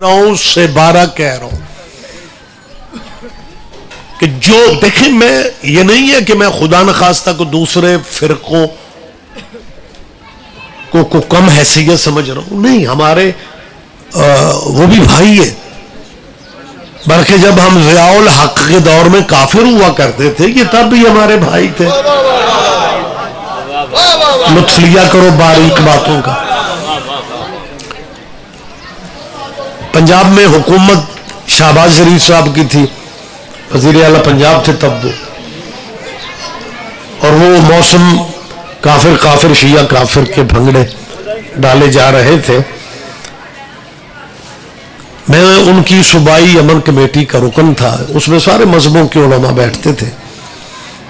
سے 12 کہہ رہا ہوں کہ جو دیکھیں، میں یہ نہیں ہے کہ میں خدا نخواستہ کو دوسرے فرقوں کو کم حیثیت سمجھ رہا ہوں، نہیں، ہمارے وہ بھی بھائی ہے، بلکہ جب ہم ضیاء الحق کے دور میں کافر ہوا کرتے تھے یہ تب بھی ہمارے بھائی تھے۔ لطف لیا کرو باریک باتوں کا۔ پنجاب میں حکومت شہباز شریف صاحب کی تھی، وزیر اعلیٰ پنجاب تھے تب وہ، اور وہ موسم کافر شیعہ کافر کے بھنگڑے ڈالے جا رہے تھے۔ میں ان کی صوبائی امن کمیٹی کا رکن تھا، اس میں سارے مذہبوں کے علماء بیٹھتے تھے۔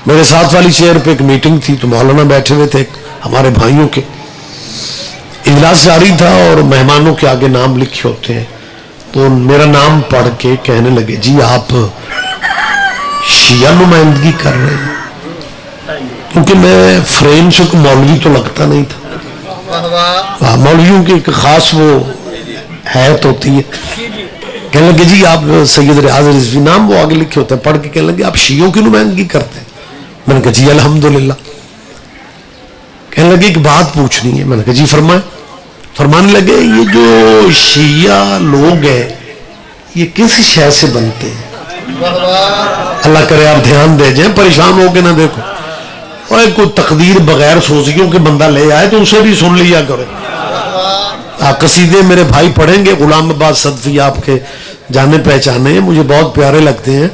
میرے ساتھ والی چیئر پہ ایک میٹنگ تھی تو مولانا بیٹھے ہوئے تھے ہمارے بھائیوں کے، اجلاس جاری تھا اور مہمانوں کے آگے نام لکھے ہوتے ہیں، تو میرا نام پڑھ کے کہنے لگے جی آپ شیعہ نمائندگی کر رہے ہیں، کیونکہ میں فریم سے کوئی مولوی تو لگتا نہیں تھا، مولویوں کی ایک خاص وہ حیت ہوتی ہے۔ کہنے لگے جی آپ سید ریاض رضوی، نام وہ آگے لکھے ہوتے ہیں، پڑھ کے کہنے لگے آپ شیعوں کی نمائندگی کرتے ہیں؟ میں نے کہا جی الحمدللہ۔ کہنے لگے ایک بات پوچھنی ہے، میں نے کہا جی فرمائیں۔ فرمانے لگے یہ جو شیعہ لوگ ہیں یہ کس شے سے بنتے ہیں؟ اللہ کرے آپ دھیان دے جائیں، پریشان ہو کے نہ دیکھو، اور کوئی تقدیر بغیر سوزیوں کے بندہ لے آئے تو اسے بھی سن لیا کرو۔ قصیدے میرے بھائی پڑھیں گے، غلام عباس صدفی آپ کے جانے پہچانے ہیں، مجھے بہت پیارے لگتے ہیں،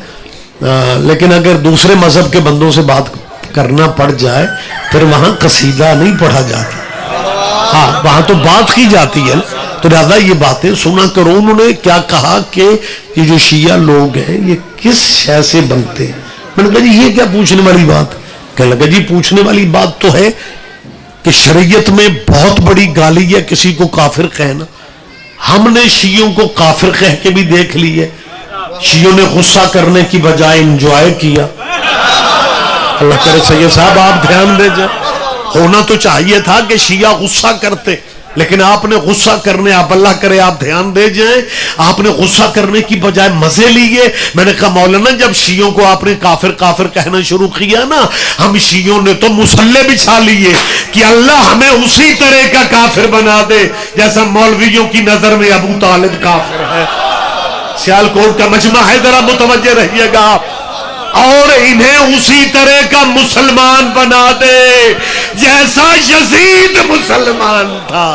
لیکن اگر دوسرے مذہب کے بندوں سے بات کرنا پڑ جائے پھر وہاں قصیدہ نہیں پڑھا جاتا، ہاں وہاں تو بات کی جاتی ہے، تو لہٰذا یہ باتیں سنا کرو۔ انہوں نے کیا کہا کہ یہ جو شیعہ لوگ ہیں یہ کس شے سے بنتے ہیں؟ میں نے کہا جی یہ کیا پوچھنے والی بات؟ کہنے لگا جی پوچھنے والی بات تو ہے کہ شریعت میں بہت بڑی گالی ہے کسی کو کافر کہنا، ہم نے شیعوں کو کافر کہہ کے بھی دیکھ لی ہے، شیعوں نے غصہ کرنے کی بجائے انجوائے کیا۔ اللہ کرے سید صاحب آپ دھیان دے جائیں، ہونا تو چاہیے تھا کہ شیعہ غصہ کرتے، لیکن آپ نے غصہ کرنے، آپ اللہ کرے آپ دھیان دے جائیں، آپ نے غصہ کرنے کی بجائے مزے لیے۔ میں نے کہا مولانا جب شیعوں کو آپ نے کافر کہنا شروع کیا نا، ہم شیعوں نے تو مسلح بچھا لیے کہ اللہ ہمیں اسی طرح کا کافر بنا دے جیسا مولویوں کی نظر میں ابو طالب کافر ہے۔ سیالکوٹ کا مجمع ہے، ذرا متوجہ رہیے گا، اور انہیں اسی طرح کا مسلمان بنا دے جیسا یزید مسلمان تھا۔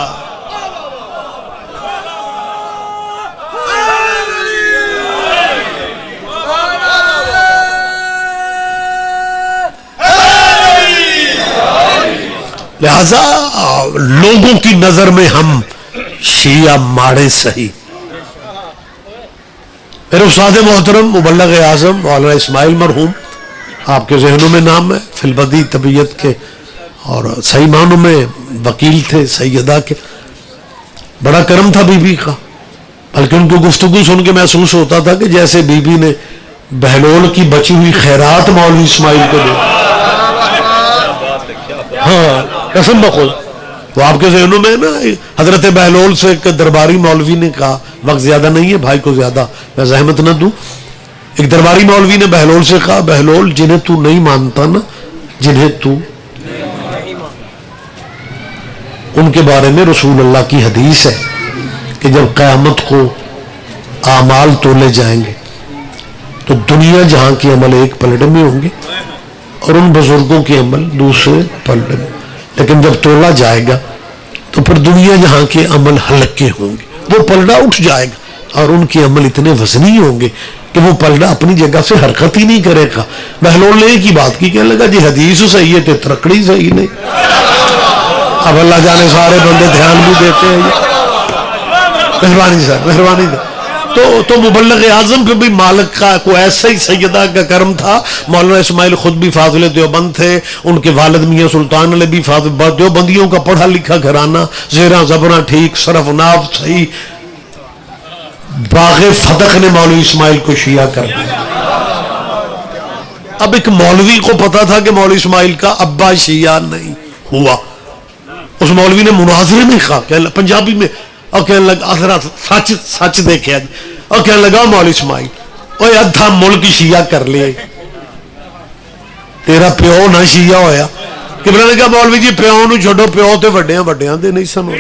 لہذا لوگوں کی نظر میں ہم شیعہ ماڑے سہی۔ میرے استاد محترم مبلغ اعظم مولانا اسماعیل مرحوم، آپ کے ذہنوں میں نام ہے، فی البدی طبیعت کے اور صحیح معنوں میں وکیل تھے سیدہ کے، بڑا کرم تھا بی بی کا، بلکہ ان کی گفتگو سن کے محسوس ہوتا تھا کہ جیسے بی بی نے بہلول کی بچی ہوئی خیرات مولوی اسماعیل کو دے، ہاں قسم بخود۔ وہ آپ کے ذہنوں میں نا حضرت بہلول سے ایک درباری مولوی نے کہا، وقت زیادہ نہیں ہے بھائی کو زیادہ میں زحمت نہ دوں، ایک درباری مولوی نے بہلول سے کہا بہلول جنہیں تو نہیں مانتا نا، جنہیں تو، ان کے بارے میں رسول اللہ کی حدیث ہے کہ جب قیامت کو اعمال تولے جائیں گے تو دنیا جہاں کے عمل ایک پلڑے میں ہوں گے اور ان بزرگوں کے عمل دوسرے پلڑے میں، لیکن جب تولا جائے گا تو پھر دنیا جہاں کے عمل ہلکے ہوں گے، وہ پلڑا اٹھ جائے گا اور ان کے عمل اتنے وزنی ہوں گے کہ وہ پلڑا اپنی جگہ سے حرکت ہی نہیں کرے گا۔ بہلول نے ایک ہی بات کی، کہنے لگا جی حدیث صحیح ہے تو ترکڑی صحیح نہیں۔ اب اللہ جانے سارے بندے دھیان بھی دیتے ہیں، مہربانی صاحب مہربانی۔ تو مبلغ اعظم پہ بھی مالک کا کوئی ایسا ہی سیدہ کا کرم تھا۔ مولانا اسماعیل خود بھی فاضل دیوبند تھے، ان کے والد میاں سلطان علی بھی فاضل، دیوبندیوں کا پڑھا لکھا گھرانہ، زیراں زبراں ٹھیک، صرف ناف صحیح۔ باغ فتح نے مولوی اسماعیل کو شیعہ کر دیا۔ اب ایک مولوی کو پتا تھا کہ مولوی اسماعیل کا ابا شیعہ نہیں ہوا، اس مولوی نے مناظرے میں کہا کہ پنجابی میں اور کہنے لگا ذرا سچ سچ دیکھا جی، اور کہنے لگا مولوی اسماعیل اوے ادھا ملک شیعہ کر لے، تیرا پیو نہ شیعہ ہویا؟ قبلہ نے کہا مولوی جی پیو نو چھوڑو، پیو تے وڈیاں وڈیاں دے نہیں سنو،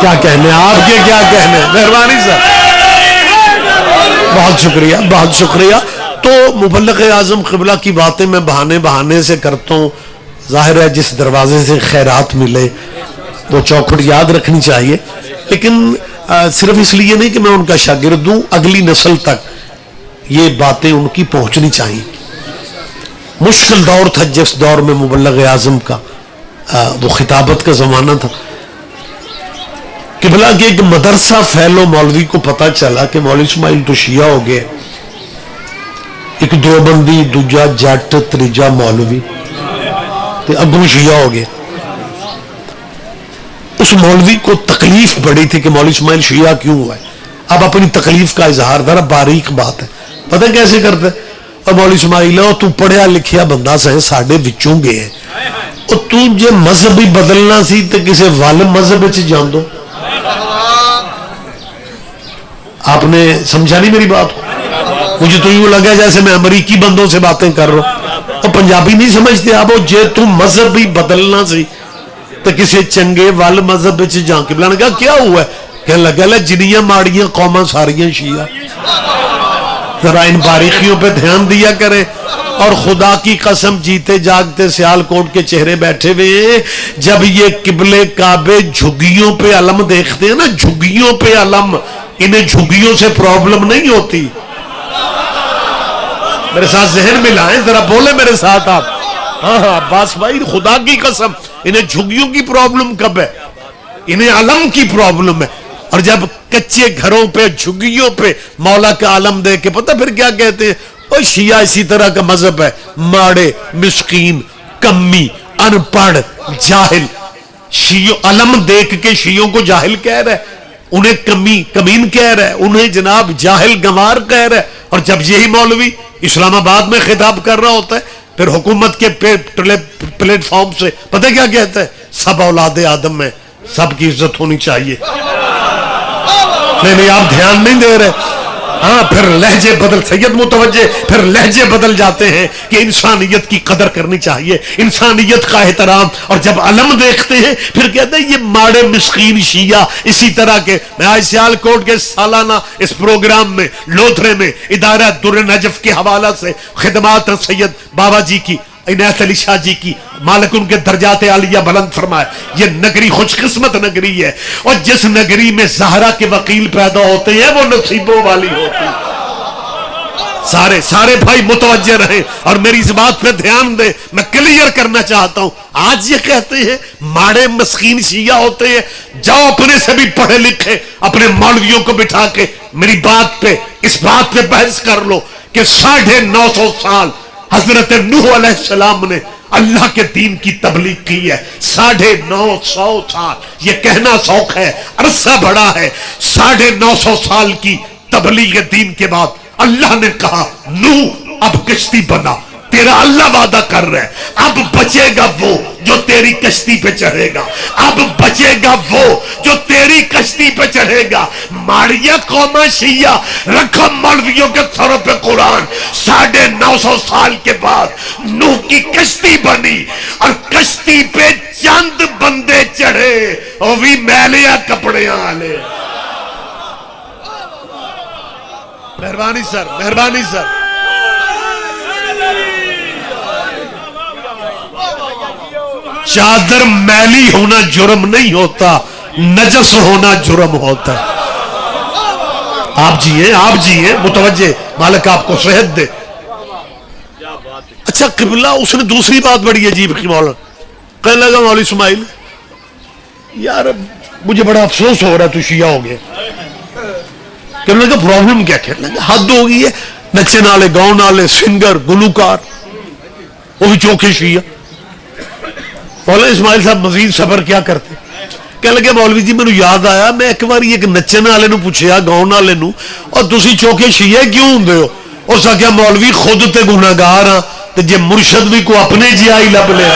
کیا کہنے آپ کے، کیا کہنے، مہربانی سر، بہت شکریہ بہت شکریہ۔ تو مبلغ اعظم قبلہ کی باتیں میں بہانے سے کرتا ہوں، ظاہر ہے جس دروازے سے خیرات ملے وہ چوکھٹ یاد رکھنی چاہیے، لیکن صرف اس لیے نہیں کہ میں ان کا شاگرد ہوں، اگلی نسل تک یہ باتیں ان کی پہنچنی چاہیے۔ مشکل دور تھا جس دور میں مبلغ اعظم کا وہ خطابت کا زمانہ تھا، قبلہ کے ایک مدرسہ فیلو مولوی کو پتا چلا کہ مولوی اسماعیل تو شیعہ ہو گئے، ایک دیوبندی، دوجا جٹ، تیجا مولوی، اگوں شیعہ ہو گئے۔ اس مولوی کو تکلیف بڑی تھی کہ مولوی اسماعیل شیعہ کیوں ہوا ہے۔ اب اپنی تکلیف کا اظہار، ذرا باریک بات ہے، پتہ کیسے کرتے؟ اور مولوی اسماعیل تو پڑھیا لکھیا بندہ سے ساڈے وچوں گئے ہیں، اور تو جے مذہب ہی بدلنا سی تے کسے وال مذہب وچ جان دو۔ آپ نے سمجھا نہیں میری بات؟ مجھے تو یوں لگا جیسے میں امریکی بندوں سے باتیں کر رہا ہوں، اور پنجابی نہیں سمجھتے آپ، جے تو مذہب ہی بدلنا سی تو کسی چنگے وال مذہب وچ جان۔ قبلہ نے کہا کیا ہوا ہے؟ کہنے لگا جنیاں ماڑیاں قوماں ساریاں شیعہ۔ ذرا ان باریکیوں پہ دھیان دیا کرے، اور خدا کی قسم جیتے جاگتے سیال کوٹ کے چہرے بیٹھے ہوئے، جب یہ قبلے کعبے جھگیوں پہ علم دیکھتے ہیں نا، جھگیوں پہ علم، انہیں جھگیوں سے پرابلم نہیں ہوتی۔ میرے ساتھ ذہن میں لائیں، ذرا بولے میرے ساتھ آپ، ہاں عباس بھائی خدا کی قسم انہیں جھگیوں کی پرابلم کب ہے؟ انہیں علم کی پرابلم ہے۔ اور جب کچے گھروں پہ جھگیوں پہ مولا کا علم دے کے پتہ پھر کیا کہتے ہیں؟ وہ شیعہ اسی طرح کا مذہب ہے، ماڑے، مسکین، کمی، ان پڑھ، جاہل۔ شیعوں علم دیکھ کے شیعوں کو جاہل کہہ رہا ہے، انہیں کمین کہہ رہا ہے، انہیں جناب جاہل گنوار کہہ رہا ہے۔ اور جب یہی مولوی اسلام آباد میں خطاب کر رہا ہوتا ہے پھر حکومت کے پلیٹ فارم سے پتہ کیا کہتا ہے؟ سب اولاد آدم میں سب کی عزت ہونی چاہیے۔ نہیں آپ دھیان نہیں دے رہے، ہاں پھر لہجے بدل، سید متوجہ، پھر لہجے بدل جاتے ہیں کہ انسانیت کی قدر کرنی چاہیے، انسانیت کا احترام۔ اور جب علم دیکھتے ہیں پھر کہتے ہیں یہ ماڑے مسکین شیعہ اسی طرح کے۔ میں آج سیال کوٹ کے سالانہ اس پروگرام میں لودھرے میں ادارہ در نجف کے حوالہ سے خدمات سید بابا جی کی، عنایت علی شاہ جی کی، مالک ان کے درجات عالیہ بلند فرمائے۔ یہ نگری خوش قسمت نگری ہے، اور جس نگری میں زہرا کے وکیل پیدا ہوتے ہیں وہ نصیبوں والی ہوتی ہے۔ سارے بھائی متوجہ رہیں اور میری اس بات پہ دھیان دیں، میں کلیئر کرنا چاہتا ہوں۔ آج یہ کہتے ہیں ماڑے مسکین شیعہ ہوتے ہیں، جاؤ اپنے سے بھی پڑھے لکھے اپنے مولویوں کو بٹھا کے میری بات پہ، اس بات پہ بحث کر لو کہ 950 سال حضرت نوح علیہ السلام نے اللہ کے دین کی تبلیغ کی ہے۔ 950 سال، یہ کہنا سوکھ ہے، عرصہ بڑا ہے۔ 950 سال کی تبلیغ دین کے بعد اللہ نے کہا نوح اب کشتی بنا، تیرا اللہ وعدہ کر رہا ہے، اب بچے گا وہ جو تیری کشتی پہ چڑھے گا، اب بچے گا وہ جو تیری کشتی پہ چڑھے گا۔ ماڑیا قوم شیعہ رکھو مولویوں کے سروں پہ قرآن۔ 950 سال کے بعد نوح کی کشتی بنی، اور کشتی پہ چند بندے چڑھے، وہ بھی میلیا کپڑے آلے۔ مہربانی سر، مہربانی سر۔ چادر میلی ہونا جرم نہیں ہوتا، نجس ہونا جرم ہوتا ہے۔ آپ جیئے متوجہ، مالک آپ کو صحت دے۔ اچھا قبلہ اس نے دوسری بات بڑی عجیب کی مولانا کہنے لگا مولوی اسماعیل یار مجھے بڑا افسوس ہو رہا ہے تو شیعہ ہو گیا۔ کہنے لگا پرابلم کیا؟ کہنے لگا حد ہو گئی ہے، نچن والے، گاؤں والے، سنگر، گلوکار، وہ بھی چوکھے شیعہ۔ مولانا اسماعیل صاحب مزید صبر کیا کرتے؟ کہنے لگے مولوی جی مجھے یاد آیا میں ایک بار ایک نچن والے نو پوچھیا، گاؤں والے نو، اور تسی چوکھے شیعہ کیوں ہوندے ہو؟ اس آخیا مولوی خود تے گناہگار ہاں تے جے مرشد بھی کو اپنے جیائی لب لیا۔